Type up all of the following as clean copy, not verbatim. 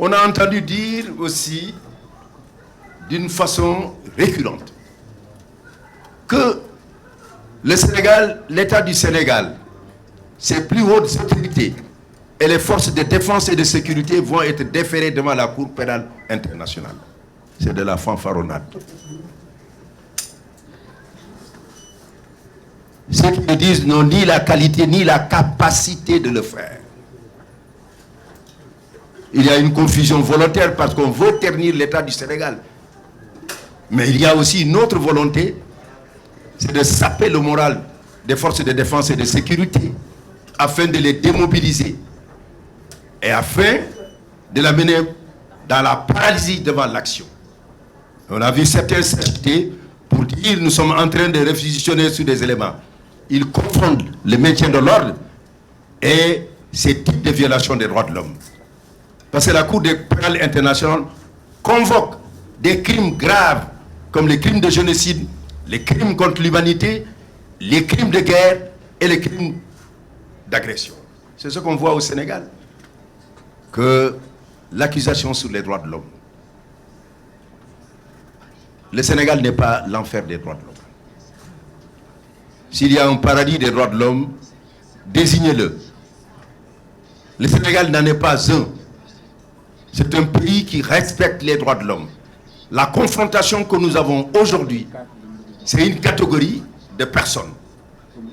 On a entendu dire aussi, d'une façon récurrente, que le Sénégal, l'État du Sénégal, ses plus hautes autorités et les forces de défense et de sécurité vont être déférées devant la Cour pénale internationale. C'est de la fanfaronnade. Ceux qui me disent n'ont ni la qualité ni la capacité de le faire. Il y a une confusion volontaire parce qu'on veut ternir l'État du Sénégal. Mais il y a aussi une autre volonté, c'est de saper le moral des forces de défense et de sécurité afin de les démobiliser et afin de la mener dans la paralysie devant l'action. On a vu certains s'agiter pour dire nous sommes en train de réquisitionner sur des éléments. Ils confondent le maintien de l'ordre et ces types de violations des droits de l'homme. Parce que la Cour pénale internationale convoque des crimes graves comme les crimes de génocide, les crimes contre l'humanité, les crimes de guerre et les crimes d'agression. C'est ce qu'on voit au Sénégal. Que l'accusation sur les droits de l'homme. Le Sénégal n'est pas l'enfer des droits de l'homme. S'il y a un paradis des droits de l'homme, désignez-le. Le Sénégal n'en est pas un. C'est un pays qui respecte les droits de l'homme. La confrontation que nous avons aujourd'hui, c'est une catégorie de personnes.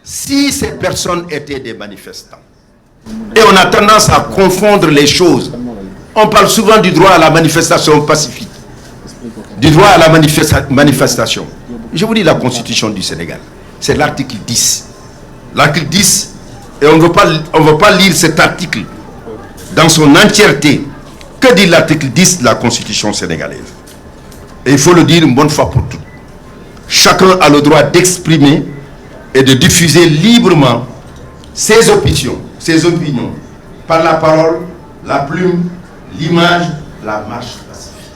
Si ces personnes étaient des manifestants, et on a tendance à confondre les choses, on parle souvent du droit à la manifestation pacifique, du droit à la manifestation. Je vous dis la Constitution du Sénégal, c'est l'article 10. L'article 10, et on ne veut pas lire cet article dans son entièreté. Que dit l'article 10 de la Constitution sénégalaise? Et il faut le dire une bonne fois pour toutes. Chacun a le droit d'exprimer et de diffuser librement ses opinions, par la parole, la plume, l'image, la marche pacifique.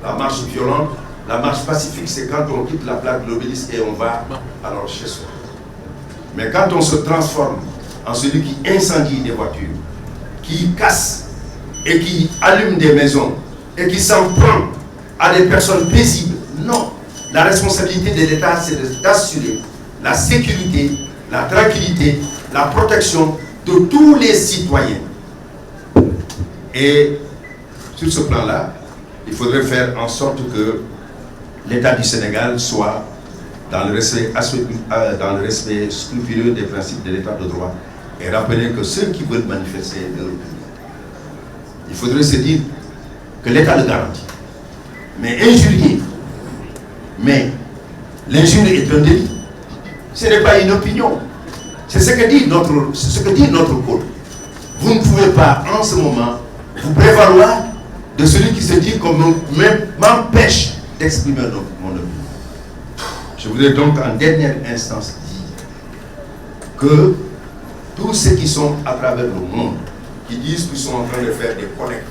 La marche violente, la marche pacifique, c'est quand on quitte la plaque de l'obélisque et on va alors chez soi. Mais quand on se transforme en celui qui incendie des voitures, qui casse et qui allume des maisons et qui s'en prend à des personnes paisibles, non. La responsabilité de l'État, c'est d'assurer la sécurité, la tranquillité, la protection de tous les citoyens. Et sur ce plan-là, il faudrait faire en sorte que l'État du Sénégal soit dans le respect scrupuleux des principes de l'État de droit et rappeler que ceux qui veulent manifester leur opinion, il faudrait se dire que l'État le garantit. Mais injurier, mais l'injure est un délit. Ce n'est pas une opinion. C'est ce que dit notre code. Vous ne pouvez pas en ce moment vous prévaloir de celui qui se dit qu'on m'empêche d'exprimer mon opinion. Je voudrais donc en dernière instance dire que tous ceux qui sont à travers le monde, qui disent qu'ils sont en train de faire des collectes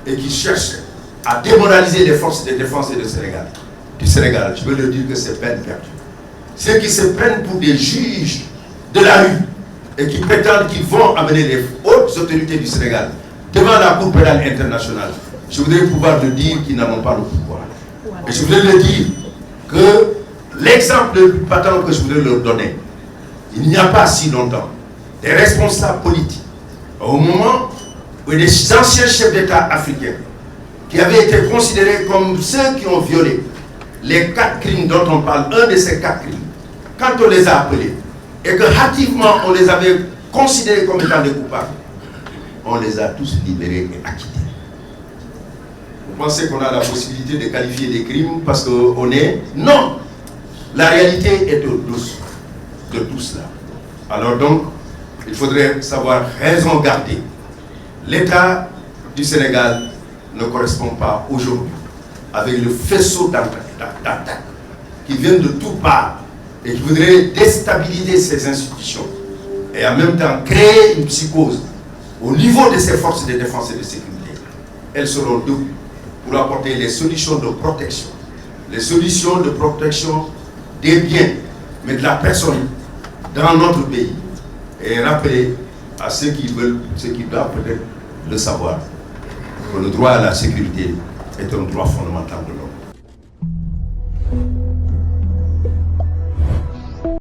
et qui cherchent à démoraliser les forces de défense et du Sénégal, je veux leur dire que c'est peine perdue. Ceux qui se prennent pour des juges de la rue et qui prétendent qu'ils vont amener les hautes autorités du Sénégal devant la Cour pénale internationale, je voudrais pouvoir leur dire qu'ils n'en pas le pouvoir. Et je voudrais leur dire que l'exemple le plus patent que je voudrais leur donner, il n'y a pas si longtemps, des responsables politiques, au moment où des anciens chefs d'État africains, qui avaient été considérés comme ceux qui ont violé les 4 crimes dont on parle, un de ces 4 crimes, quand on les a appelés, et que hâtivement on les avait considérés comme étant des coupables, on les a tous libérés et acquittés. Vous pensez qu'on a la possibilité de qualifier des crimes parce qu'on est... Non! La réalité est au-dessous de tout cela. Alors donc, il faudrait savoir raison garder. L'État du Sénégal ne correspond pas aujourd'hui avec le faisceau d'attaques qui viennent de toutes parts et qui voudrait déstabiliser ces institutions et en même temps créer une psychose au niveau de ces forces de défense et de sécurité. Elles seront debout pour apporter les solutions de protection. Les solutions de protection des biens, mais de la personne dans notre pays. Et rappeler à ceux qui veulent, ceux qui doivent peut-être le savoir, que le droit à la sécurité est un droit fondamental de l'homme.